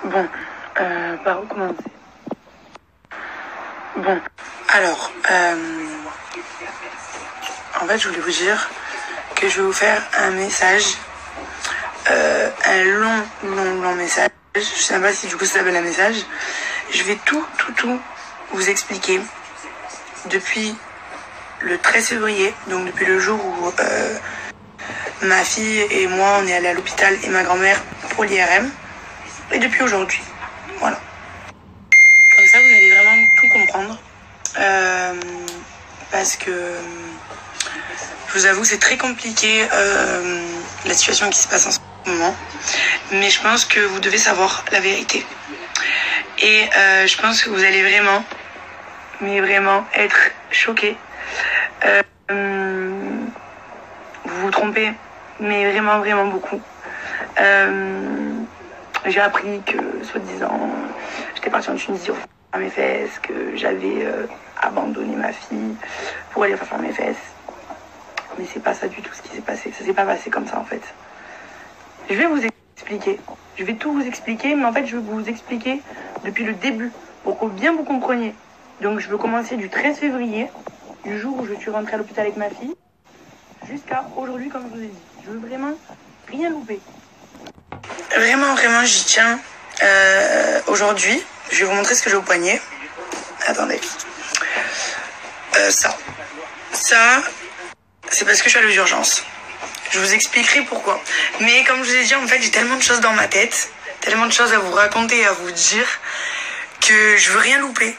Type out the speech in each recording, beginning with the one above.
Bon, par où commencer? Bon, alors, en fait, je voulais vous dire que je vais vous faire un message, un long message. Je sais pas si du coup ça s'appelle un message. Je vais tout vous expliquer depuis le 13 février, donc depuis le jour où ma fille et moi on est allés à l'hôpital et ma grand-mère pour l'IRM, et depuis aujourd'hui. Voilà. Comme ça vous allez vraiment tout comprendre. Parce que je vous avoue c'est très compliqué la situation qui se passe en ce moment. Mais je pense que vous devez savoir la vérité. Et je pense que vous allez vraiment, mais vraiment être choqués. Vous vous trompez, mais vraiment beaucoup. J'ai appris que, soi-disant, j'étais partie en Tunisie à mes fesses, que j'avais abandonné ma fille pour aller faire mes fesses. Mais c'est pas ça du tout ce qui s'est passé. Ça s'est pas passé comme ça en fait. Je vais vous expliquer. Je vais tout vous expliquer, mais en fait je vais vous expliquer depuis le début pour que bien vous compreniez. Donc je veux commencer du 13 février, du jour où je suis rentrée à l'hôpital avec ma fille, jusqu'à aujourd'hui comme je vous ai dit. Je veux vraiment rien louper. Vraiment j'y tiens. Aujourd'hui, je vais vous montrer ce que j'ai au poignet. Attendez. Ça, c'est parce que je suis allée aux urgences. Je vous expliquerai pourquoi. Mais comme je vous ai dit, en fait, j'ai tellement de choses dans ma tête, tellement de choses à vous raconter, à vous dire, que je veux rien louper.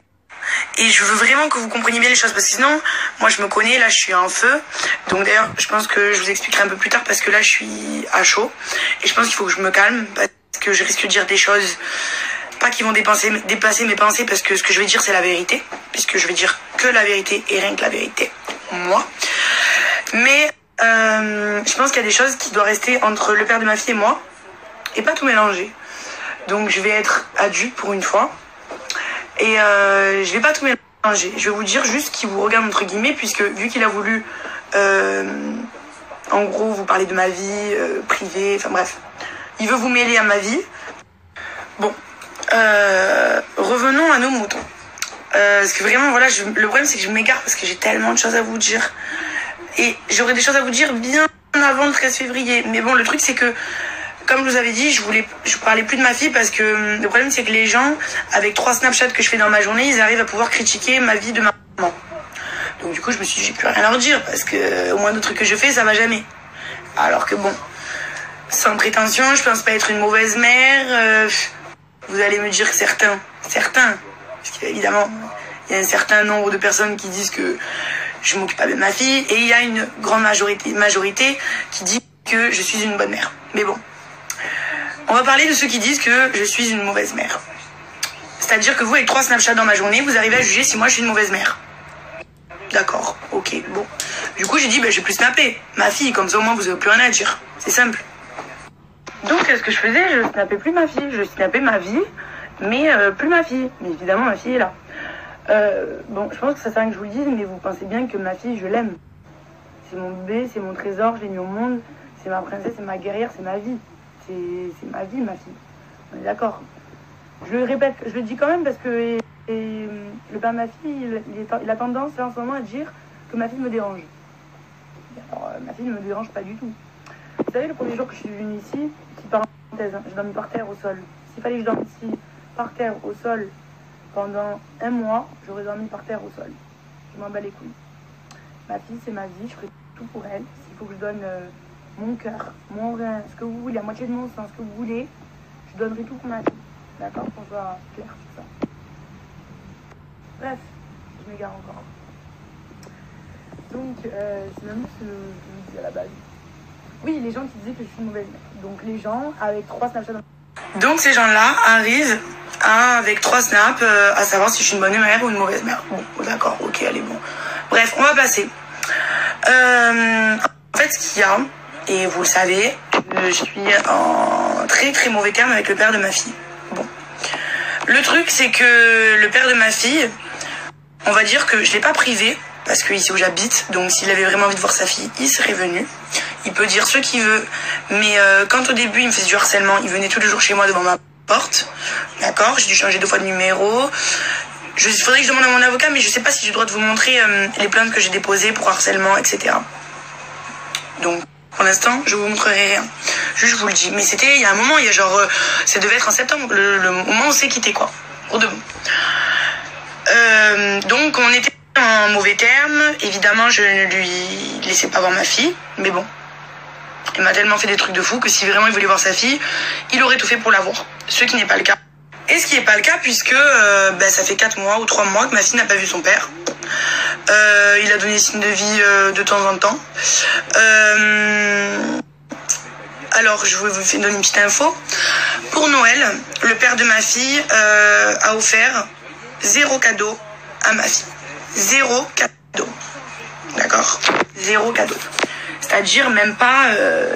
Et je veux vraiment que vous compreniez bien les choses. Parce que sinon, moi je me connais, là je suis en feu. Donc d'ailleurs, je pense que je vous expliquerai un peu plus tard parce que là je suis à chaud. Et je pense qu'il faut que je me calme parce que je risque de dire des choses, pas qui vont déplacer mes pensées, parce que ce que je vais dire c'est la vérité. Puisque je vais dire que la vérité et rien que la vérité. Moi. Mais je pense qu'il y a des choses qui doivent rester entre le père de ma fille et moi. Et pas tout mélanger. Donc je vais être adulte pour une fois. Et je vais pas tout mélanger. Je vais vous dire juste qu'il vous regarde entre guillemets, puisque vu qu'il a voulu en gros vous parler de ma vie privée, enfin bref, il veut vous mêler à ma vie. Bon, revenons à nos moutons. Parce que vraiment voilà, le problème c'est que je m'égare parce que j'ai tellement de choses à vous dire. Et j'aurais des choses à vous dire bien avant le 13 février. Mais bon, le truc c'est que, comme je vous avais dit, je parlais plus de ma fille parce que le problème c'est que les gens, avec 3 Snapchats que je fais dans ma journée, ils arrivent à pouvoir critiquer ma vie de ma maman. Donc du coup je me suis dit, j'ai plus rien à leur dire parce que au moins de trucs que je fais, ça va jamais. Alors que bon, sans prétention, je pense pas être une mauvaise mère. Vous allez me dire que certains, parce qu'évidemment, il y a un certain nombre de personnes qui disent que je m'occupe pas bien de ma fille, et il y a une grande majorité qui dit que je suis une bonne mère. Mais bon, on va parler de ceux qui disent que je suis une mauvaise mère. C'est-à-dire que vous, avec 3 Snapchats dans ma journée, vous arrivez à juger si moi je suis une mauvaise mère. D'accord, ok, bon. Du coup, j'ai dit, je vais plus snapper ma fille, comme ça au moins vous n'avez plus rien à dire. C'est simple. Donc, ce que je faisais, je snappais plus ma fille. Je snappais ma vie, mais plus ma fille. Mais évidemment, ma fille est là. Bon, je pense que ça sert à rien que je vous le dise, mais vous pensez bien que ma fille, je l'aime. C'est mon bébé, c'est mon trésor, je l'ai mis au monde. C'est ma princesse, c'est ma guerrière, c'est ma vie. C'est ma vie, ma fille. On est d'accord. Je le répète, je le dis quand même parce que le père de ma fille, il a tendance là, en ce moment à dire que ma fille me dérange. Alors, ma fille ne me dérange pas du tout. Vous savez, le premier jour que je suis venue ici, petite parenthèse, j'ai dormi par terre au sol. S'il fallait que je dorme ici, par terre au sol, pendant 1 mois, j'aurais dormi par terre au sol. Je m'en bats les couilles. Ma fille, c'est ma vie, je ferai tout pour elle. S'il faut que je donne mon cœur, mon rein, ce que vous voulez, la moitié de mon sang, ce que vous voulez, je donnerai tout pour ma fille. D'accord, qu'on soit clair sur ça. Bref, je m'égare encore. Donc, c'est même ce que je vous dis à la base. Oui, les gens qui disaient que je suis une mauvaise mère. Donc, les gens avec 3 Snapchats. Donc, ces gens-là arrivent avec 3 snaps à savoir si je suis une bonne mère ou une mauvaise mère. Bon, d'accord, ok, allez, bon. Bref, on va passer. En fait, ce qu'il y a, et vous le savez, je suis en très mauvais terme avec le père de ma fille. Bon. Le truc, c'est que le père de ma fille, on va dire que je l'ai pas privé, parce que ici où j'habite, donc s'il avait vraiment envie de voir sa fille, il serait venu. Il peut dire ce qu'il veut, mais quand au début il me faisait du harcèlement, il venait tous les jours chez moi devant ma porte. D'accord, j'ai dû changer 2 fois de numéro. Il faudrait que je demande à mon avocat, mais je sais pas si j'ai le droit de vous montrer les plaintes que j'ai déposées pour harcèlement, etc. Donc, pour l'instant, je vous montrerai rien. Juste, je vous le dis. Mais c'était il y a un moment, il y a genre... ça devait être en septembre, le moment où on s'est quitté, quoi. Pour de bon. Donc, on était en mauvais termes. Évidemment, je ne lui laissais pas voir ma fille. Mais bon, il m'a tellement fait des trucs de fou que si vraiment il voulait voir sa fille, il aurait tout fait pour la voir. Ce qui n'est pas le cas. Et ce qui n'est pas le cas puisque ça fait 4 mois ou 3 mois que ma fille n'a pas vu son père. Il a donné signe de vie de temps en temps. Alors, je vais vous donner une petite info. Pour Noël, le père de ma fille a offert 0 cadeau à ma fille. 0 cadeau. D'accord ? 0 cadeau. C'est-à-dire même pas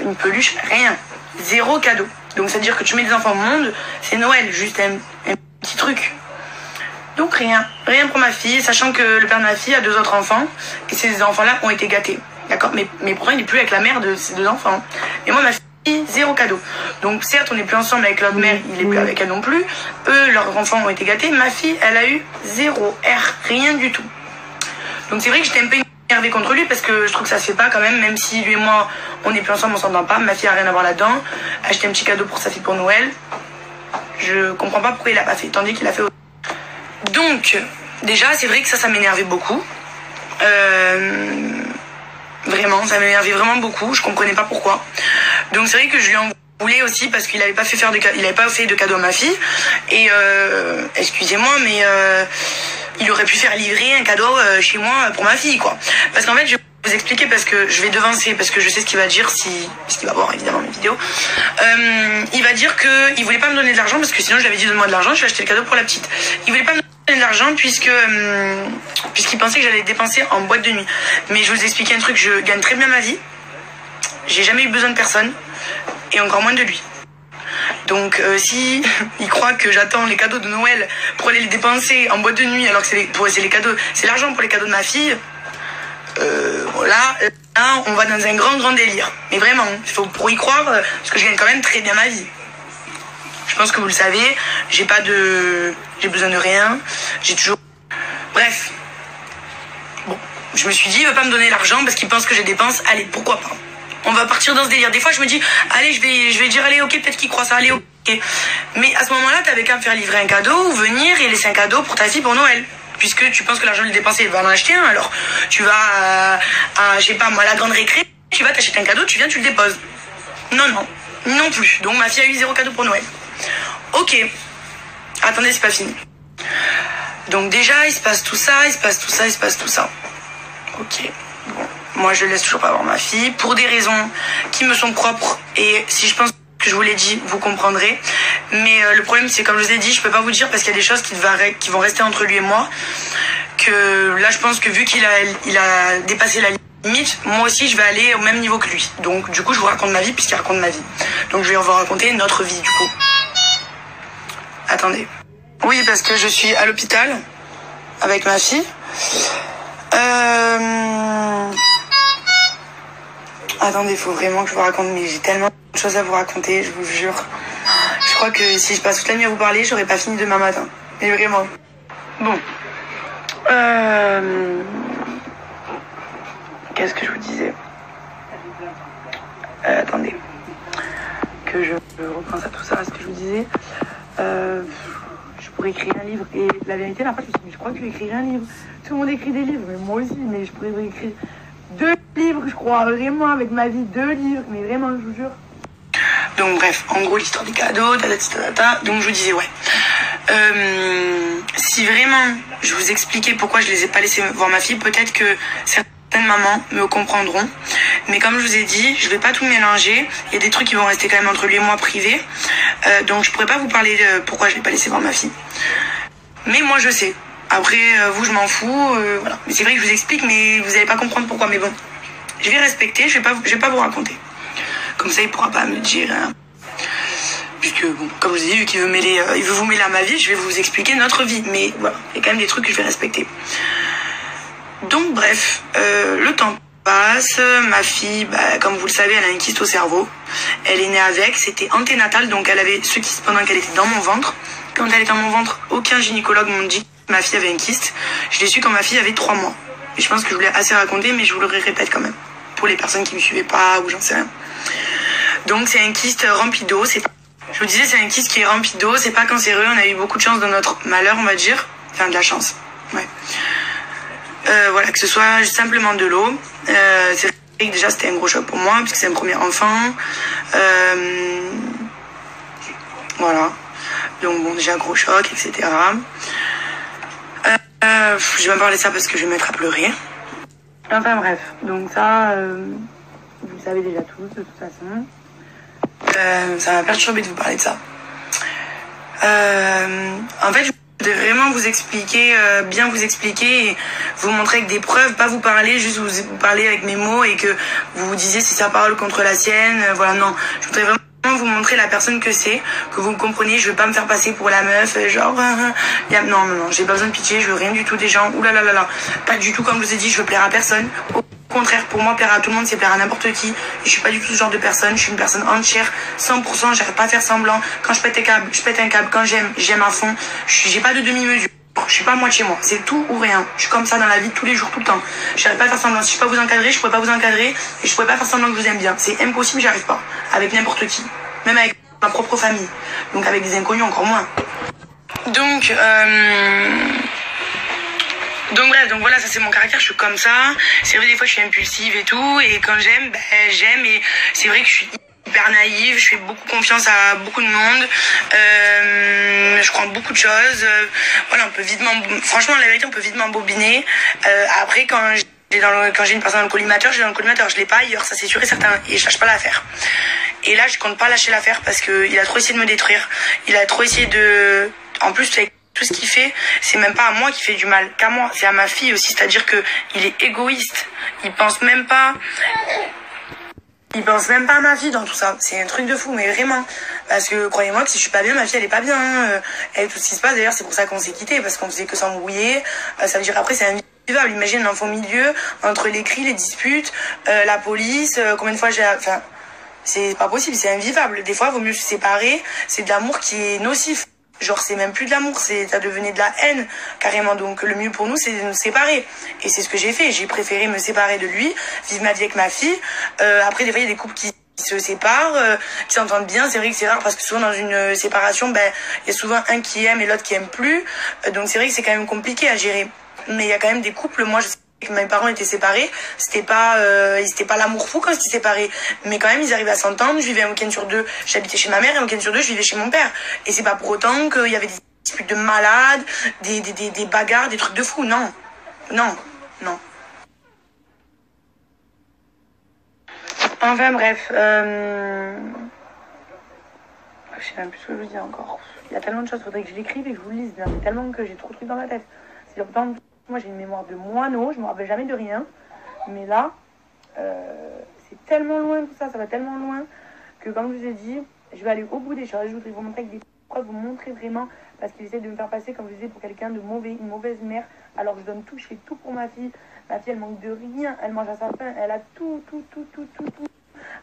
une peluche, rien. 0 cadeau. Donc, c'est-à-dire que tu mets des enfants au monde, c'est Noël, juste un petit truc. Donc, rien. Rien pour ma fille, sachant que le père de ma fille a 2 autres enfants, et ces enfants-là ont été gâtés. D'accord ? Mais pourtant, il n'est plus avec la mère de ces 2 enfants. Et moi, ma fille, 0 cadeau. Donc, certes, on n'est plus ensemble avec l'autre mère, il n'est plus avec elle non plus. Eux, leurs enfants ont été gâtés. Ma fille, elle a eu 0 rien du tout. Donc, c'est vrai que j'étais un peu énervée contre lui parce que je trouve que ça se fait pas quand même si lui et moi on n'est plus ensemble, on s'entend pas, ma fille a rien à voir là-dedans. Acheter un petit cadeau pour sa fille pour Noël, je comprends pas pourquoi il l'a pas fait tandis qu'il a fait autre. Donc déjà c'est vrai que ça m'énervait beaucoup, vraiment ça m'énervait vraiment beaucoup, je comprenais pas pourquoi. Donc c'est vrai que je lui en voulais aussi parce qu'il avait pas fait de cadeau à ma fille et excusez-moi mais il aurait pu faire livrer un cadeau chez moi pour ma fille, quoi. Parce qu'en fait, je vais vous expliquer, parce que je vais devancer, parce que je sais ce qu'il va dire, parce qu'il va voir évidemment mes vidéos. Il va dire qu'il voulait pas me donner de l'argent, parce que sinon je lui avais dit donne-moi de l'argent, je vais acheter le cadeau pour la petite. Il voulait pas me donner de l'argent puisqu'il pensait que j'allais dépenser en boîte de nuit. Mais je vais vous expliquer un truc, je gagne très bien ma vie. J'ai jamais eu besoin de personne, et encore moins de lui. Donc si il croit que j'attends les cadeaux de Noël pour aller les dépenser en boîte de nuit alors que c'est les cadeaux, c'est l'argent pour les cadeaux de ma fille, là on va dans un grand délire. Mais vraiment, il faut pour y croire parce que je gagne quand même très bien ma vie. Je pense que vous le savez, j'ai besoin de rien, j'ai toujours... Bref. Bon, je me suis dit il veut pas me donner l'argent parce qu'il pense que je dépense, allez, pourquoi pas. On va partir dans ce délire. Des fois, je me dis, allez, je vais dire, allez, ok, peut-être qu'il croit ça, allez, ok. Mais à ce moment-là, t'avais qu'à me faire livrer un cadeau ou venir et laisser un cadeau pour ta fille pour Noël. Puisque tu penses que l'argent, il est dépensé, il va en acheter un. Alors, tu vas à, je sais pas, moi, à la grande récré, tu vas t'acheter un cadeau, tu viens, tu le déposes. Non plus. Donc, ma fille a eu 0 cadeau pour Noël. Ok. Attendez, c'est pas fini. Donc, déjà, il se passe tout ça. Ok. Bon. Moi, je laisse toujours pas voir ma fille pour des raisons qui me sont propres. Et si je pense que je vous l'ai dit, vous comprendrez. Mais le problème, c'est comme je vous ai dit, je peux pas vous dire parce qu'il y a des choses qui vont rester entre lui et moi. Que là, je pense que vu qu'il a dépassé la limite, moi aussi, je vais aller au même niveau que lui. Donc, du coup, je vous raconte ma vie puisqu'il raconte ma vie. Donc, je vais vous raconter notre vie, du coup. Attendez. Oui, parce que je suis à l'hôpital avec ma fille. Attendez, il faut vraiment que je vous raconte, mais j'ai tellement de choses à vous raconter, je vous jure. Je crois que si je passe toute la nuit à vous parler, j'aurais pas fini demain matin. Mais vraiment. Bon. Qu'est-ce que je vous disais ? Attendez. Que je reprends ça, tout ça, ce que je vous disais. Je pourrais écrire un livre. Et la vérité, la fois, je crois que je vais écrire un livre. Tout le monde écrit des livres, mais moi aussi, mais je pourrais écrire 2 livres, je crois, vraiment, avec ma vie, 2 livres, mais vraiment, je vous jure. Donc bref, en gros, l'histoire des cadeaux, donc je vous disais, ouais. Si vraiment, je vous expliquais pourquoi je les ai pas laissés voir ma fille, peut-être que certaines mamans me comprendront. Mais comme je vous ai dit, je vais pas tout mélanger. Il y a des trucs qui vont rester quand même entre lui et moi privés. Donc je pourrais pas vous parler de pourquoi je l'ai pas laissé voir ma fille. Mais moi, je sais. Après, vous, je m'en fous, voilà. Mais c'est vrai que je vous explique, mais vous n'allez pas comprendre pourquoi. Mais bon, je vais respecter, je vais pas vous raconter. Comme ça, il pourra pas me dire... puisque, bon, comme je vous ai dit, vu qu'il veut vous mêler à ma vie, je vais vous expliquer notre vie. Mais voilà, il y a quand même des trucs que je vais respecter. Donc, bref, le temps passe. Ma fille, comme vous le savez, elle a un kyste au cerveau. Elle est née avec, c'était anténatal, donc elle avait ce kyste pendant qu'elle était dans mon ventre. Quand elle était dans mon ventre, aucun gynécologue m'a dit que ma fille avait un kyste. Je l'ai su quand ma fille avait 3 mois. Et je pense que je vous l'ai assez raconté, mais je vous le répète quand même. Pour les personnes qui ne me suivaient pas ou j'en sais rien. Donc c'est un kyste rempli d'eau. Je vous disais, c'est un kyste qui est rempli d'eau. C'est pas cancéreux. On a eu beaucoup de chance dans notre malheur, on va dire. Enfin, de la chance. Ouais. Voilà, que ce soit simplement de l'eau. C'est vrai que déjà c'était un gros choc pour moi, puisque c'est un premier enfant. Voilà. Donc bon, déjà gros choc, etc. Je vais pas parler de ça parce que je vais me mettre à pleurer. Enfin bref, donc ça, vous le savez déjà tous de toute façon. Ça m'a perturbé de vous parler de ça. En fait, je voudrais vraiment vous expliquer, bien vous expliquer et vous montrer avec des preuves, pas vous parler, juste vous parler avec mes mots et que vous vous disiez c'est sa parole contre la sienne. Voilà, non. Je voudrais vraiment vous montrer la personne que c'est, que vous me compreniez. Je veux pas me faire passer pour la meuf, genre non, j'ai pas besoin de pitié, je veux rien du tout des gens. Oulalala, pas du tout, comme je vous ai dit, je veux plaire à personne. Au contraire, pour moi, plaire à tout le monde, c'est plaire à n'importe qui. Et je suis pas du tout ce genre de personne. Je suis une personne entière, 100%. J'arrive pas à faire semblant. Quand je pète un câble, je pète un câble. Quand j'aime à fond. J'ai pas de demi-mesure. Je suis pas à moitié moi. C'est tout ou rien. Je suis comme ça dans la vie tous les jours, tout le temps. J'arrive pas à faire semblant. Si je peux pas vous encadrer, je pourrais pas vous encadrer. Et je pourrais pas faire semblant que je vous aime bien. C'est impossible, j'arrive pas. Avec n'importe qui. Même avec ma propre famille. Donc avec des inconnus encore moins. Donc bref, donc voilà, ça c'est mon caractère, je suis comme ça. C'est vrai, des fois je suis impulsive et tout, et quand j'aime, j'aime, et c'est vrai que je suis hyper naïve, je fais beaucoup confiance à beaucoup de monde, je crois en beaucoup de choses, voilà, on peut vite franchement la vérité on peut vite m'embobiner. Après quand j'ai une personne dans le collimateur, je l'ai pas ailleurs, ça c'est sûr et certain, et je lâche pas l'affaire. Et là je compte pas lâcher l'affaire parce que il a trop essayé de me détruire, il a trop essayé de, en plus avec tout ce qu'il fait, c'est même pas à moi qui fait du mal, qu'à moi, c'est à ma fille aussi, c'est-à-dire que il est égoïste, il pense même pas à ma fille dans tout ça, c'est un truc de fou, mais vraiment, parce que croyez-moi que si je suis pas bien, ma fille elle est pas bien, et tout ce qui se passe, d'ailleurs c'est pour ça qu'on s'est quittés, parce qu'on faisait que s'embrouiller, ça veut dire après c'est invivable, imagine un enfant au milieu, entre les cris, les disputes, la police, combien de fois c'est pas possible, c'est invivable, des fois il vaut mieux se séparer, c'est de l'amour qui est nocif. Genre c'est même plus de l'amour, ça devenait de la haine carrément, donc le mieux pour nous c'est de nous séparer, et c'est ce que j'ai fait, j'ai préféré me séparer de lui, vivre ma vie avec ma fille. Après des fois il y a des couples qui se séparent, qui s'entendent bien, c'est vrai que c'est rare parce que souvent dans une séparation il y a souvent un qui aime et l'autre qui aime plus, donc c'est vrai que c'est quand même compliqué à gérer, mais il y a quand même des couples, moi je sais que mes parents étaient séparés, c'était pas l'amour fou quand ils étaient séparés, mais quand même ils arrivaient à s'entendre. Je vivais un week-end sur 2, j'habitais chez ma mère, et un week-end sur 2 je vivais chez mon père, et c'est pas pour autant qu'il y avait des disputes de malades, des bagarres, des trucs de fou, non. Enfin bref, je sais même plus ce que je vous dis encore. Il y a tellement de choses, il faudrait que je l'écrive et que je vous le lise, mais tellement que j'ai trop de trucs dans ma tête. C'est pourtant, moi j'ai une mémoire de moineau, je me rappelle jamais de rien, mais là c'est tellement loin tout ça, ça va tellement loin que comme je vous ai dit, je vais aller au bout des choses. Je voudrais vous montrer avec des preuves, vous montrer vraiment, parce qu'il essaie de me faire passer, comme je vous disais, pour quelqu'un de mauvais, une mauvaise mère, alors que je donne tout, je fais tout pour ma fille. Ma fille elle manque de rien, elle mange à sa faim, elle a tout.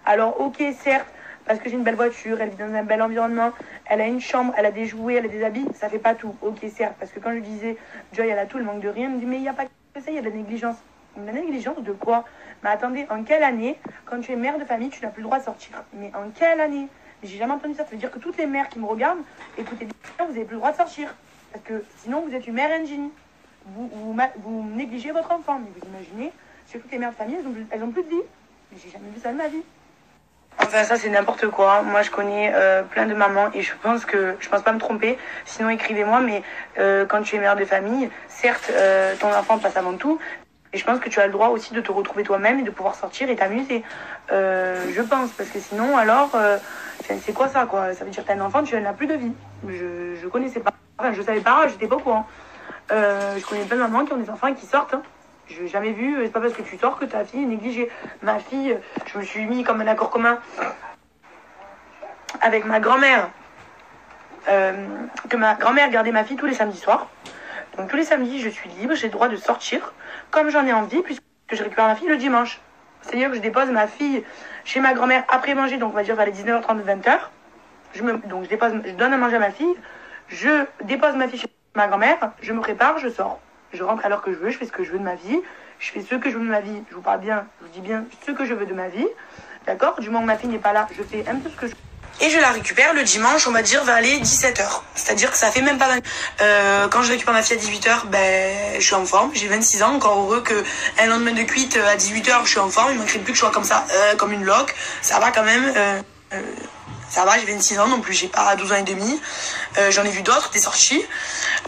Alors ok, certes, parce que j'ai une belle voiture, elle vit dans un bel environnement, elle a une chambre, elle a des jouets, elle a des habits, ça fait pas tout. Ok, certes, parce que quand je disais Joy elle a tout, elle manque de rien, elle me dit mais il n'y a pas que ça, il y a de la négligence. De la négligence de quoi? Mais attendez, en quelle année, quand tu es mère de famille, tu n'as plus le droit de sortir? Mais en quelle année? J'ai jamais entendu ça. Ça veut dire que toutes les mères qui me regardent, écoutez bien, vous n'avez plus le droit de sortir. Parce que sinon, vous êtes une mère ingénie. Vous négligez votre enfant. Mais vous imaginez, c'est toutes les mères de famille, elles ont plus de vie. Mais j'ai jamais vu ça de ma vie. Enfin, ça, c'est n'importe quoi. Moi, je connais plein de mamans et je pense pas me tromper. Sinon, écrivez-moi. Mais quand tu es mère de famille, certes, ton enfant passe avant tout. Et je pense que tu as le droit aussi de te retrouver toi-même et de pouvoir sortir et t'amuser. Je pense. Parce que sinon, alors, c'est quoi ça, quoi? Ça veut dire que t'as un enfant, tu n'as plus de vie. Je connaissais pas. Enfin, je savais pas, j'étais pas au courant. Je connais plein de mamans qui ont des enfants et qui sortent. Hein. Je n'ai jamais vu, c'est pas parce que tu sors que ta fille est négligée. Ma fille, je me suis mis comme un accord commun avec ma grand-mère. Que ma grand-mère gardait ma fille tous les samedis soirs. Donc tous les samedis, je suis libre, j'ai le droit de sortir comme j'en ai envie, puisque je récupère ma fille le dimanche. C'est-à-dire que je dépose ma fille chez ma grand-mère après manger, donc on va dire vers les 19h30, 20h. Donc je donne à manger à ma fille, je dépose ma fille chez ma grand-mère, je me prépare, je sors. Je rentre à l'heure que je veux, je fais ce que je veux de ma vie, je fais ce que je veux de ma vie, je vous parle bien, je vous dis bien ce que je veux de ma vie, d'accord? Du moment que ma fille n'est pas là, je fais un peu ce que je veux. Et je la récupère le dimanche, on va dire, vers les 17h. C'est-à-dire que ça fait même pas... quand je récupère ma fille à 18h, ben, je suis en forme. J'ai 26 ans, encore heureux qu'un lendemain de cuite à 18h, je suis en forme. Il ne manquerait plus que je sois comme ça, comme une loque. Ça va quand même. Ça va, j'ai 26 ans non plus, j'ai pas 12 ans et demi. J'en ai vu d'autres, des sorties.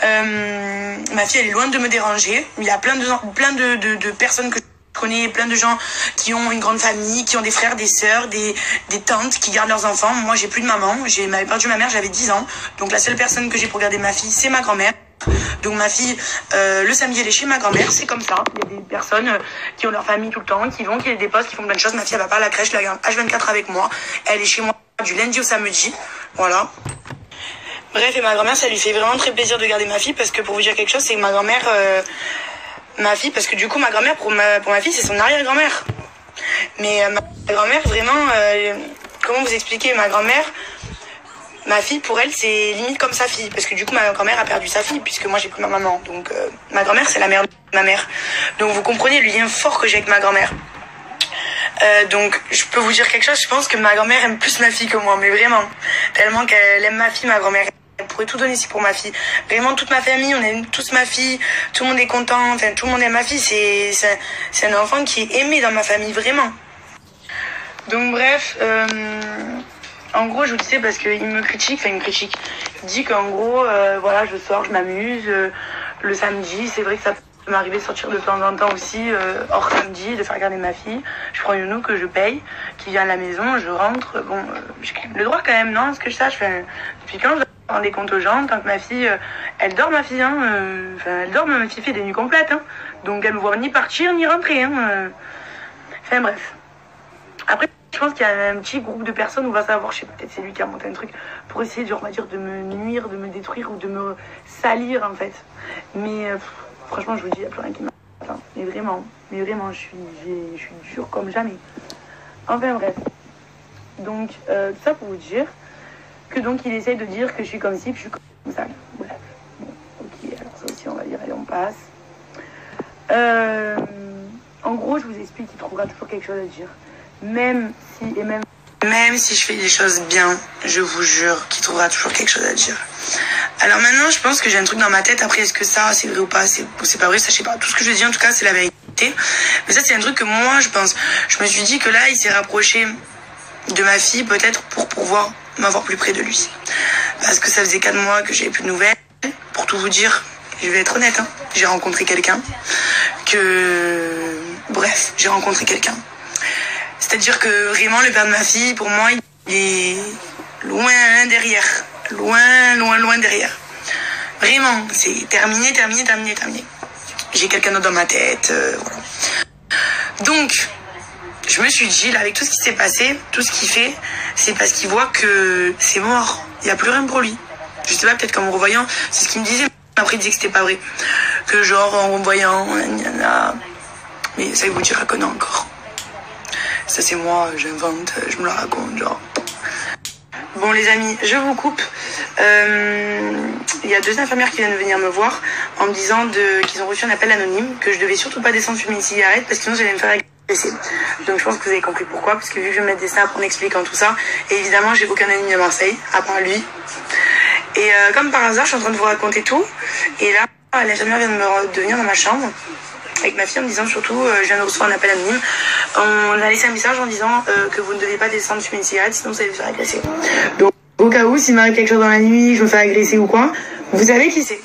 Ma fille, elle est loin de me déranger. Il y a plein de personnes que je connais, plein de gens qui ont une grande famille, qui ont des frères, des sœurs, des tantes qui gardent leurs enfants. Moi, j'ai plus de maman. J'avais perdu ma mère, j'avais 10 ans. Donc la seule personne que j'ai pour garder ma fille, c'est ma grand-mère. Donc ma fille, le samedi, elle est chez ma grand-mère, c'est comme ça. Il y a des personnes qui ont leur famille tout le temps, qui vont, qui les déposent, qui font plein de choses. Ma fille, elle va pas à la crèche, la garde H24 avec moi. Elle est chez moi du lundi au samedi. Voilà. Bref, et ma grand-mère, ça lui fait vraiment très plaisir de garder ma fille, parce que pour vous dire quelque chose, c'est que ma grand-mère, ma fille, parce que du coup, ma grand-mère, pour ma fille, c'est son arrière-grand-mère. Mais ma grand-mère, vraiment, comment vous expliquer, ma grand-mère, ma fille, pour elle, c'est limite comme sa fille. Parce que du coup, ma grand-mère a perdu sa fille, puisque moi, j'ai plus ma maman. Donc, ma grand-mère, c'est la mère de ma mère. Donc, vous comprenez le lien fort que j'ai avec ma grand-mère. Donc, je peux vous dire quelque chose, je pense que ma grand-mère aime plus ma fille que moi, mais vraiment. Tellement qu'elle aime ma fille, ma grand-mère. Elle pourrait tout donner ici pour ma fille. Vraiment, toute ma famille, on aime tous ma fille. Tout le monde est content, enfin, tout le monde aime ma fille. C'est un enfant qui est aimé dans ma famille, vraiment. Donc, bref, en gros, je vous disais parce qu'il me critique, enfin, il me critique. Il dit qu'en gros, voilà, je sors, je m'amuse. Le samedi, c'est vrai que ça peut m'arriver de sortir de temps en temps aussi, hors samedi, de faire garder ma fille. Je prends une nounou que je paye, qui vient à la maison, je rentre. Bon, j'ai quand même le droit quand même, non? Ce que je sache, depuis quand je rends des comptes aux gens, tant que ma fille, elle dort, ma fille, hein. Elle dort, mais ma fille fait des nuits complètes, hein. Donc elle me voit ni partir, ni rentrer, hein. Enfin bref. Après, je pense qu'il y a un petit groupe de personnes où on va savoir, je sais peut-être c'est lui qui a monté un truc pour essayer, on va dire, de me nuire, de me détruire ou de me salir en fait. Mais franchement, je vous dis, il n'y a plus rien qui m'atteint. Mais vraiment, je suis dure comme jamais. Enfin bref. Donc, tout ça pour vous dire que donc il essaye de dire que je suis comme ci, que je suis comme ça. Bref. Bon, ok, alors ça aussi on va dire, allez, on passe. En gros, je vous explique qu'il trouvera toujours quelque chose à dire. Même si je fais des choses bien, je vous jure qu'il trouvera toujours quelque chose à dire. Alors maintenant, je pense que j'ai un truc dans ma tête. Après, est-ce que ça, c'est vrai ou pas, c'est pas vrai, ça, je sais pas. Tout ce que je dis, en tout cas, c'est la vérité. Mais ça, c'est un truc que moi, je pense. Je me suis dit que là, il s'est rapproché de ma fille, peut-être pour pouvoir m'avoir plus près de lui. Parce que ça faisait 4 mois que j'avais plus de nouvelles. Pour tout vous dire, je vais être honnête, hein, j'ai rencontré quelqu'un Bref, j'ai rencontré quelqu'un. C'est-à-dire que vraiment, le père de ma fille, pour moi, il est loin derrière. Loin derrière. Vraiment, c'est terminé. J'ai quelqu'un d'autre dans ma tête, voilà. Donc, je me suis dit, là, avec tout ce qui s'est passé, tout ce qu'il fait, c'est parce qu'il voit que c'est mort. Il n'y a plus rien pour lui. Je sais pas, peut-être qu'en me revoyant, c'est ce qu'il me disait. Après, il disait que c'était pas vrai. Que genre, en me voyant, mais ça, il vous dira que non encore. Ça, c'est moi, j'invente, je me la raconte, genre. Bon, les amis, je vous coupe. Il y a 2 infirmières qui viennent de venir me voir en me disant qu'ils ont reçu un appel anonyme, que je devais surtout pas descendre fumer une cigarette parce que sinon, j'allais me faire agresser. Donc, je pense que vous avez compris pourquoi, parce que vu que je vais mettre des snaps en expliquant tout ça, et évidemment, j'ai aucun ami à Marseille, à part lui. Et comme par hasard, je suis en train de vous raconter tout. Et là, l'infirmière vient de venir dans ma chambre avec ma fille en me disant surtout, je viens de recevoir un appel anonyme. On a laissé un message en disant que vous ne devez pas descendre fumer une cigarette, sinon vous allez vous faire agresser. Donc, au cas où, s'il m'arrive quelque chose dans la nuit, je me fais agresser ou quoi, vous savez qui c'est.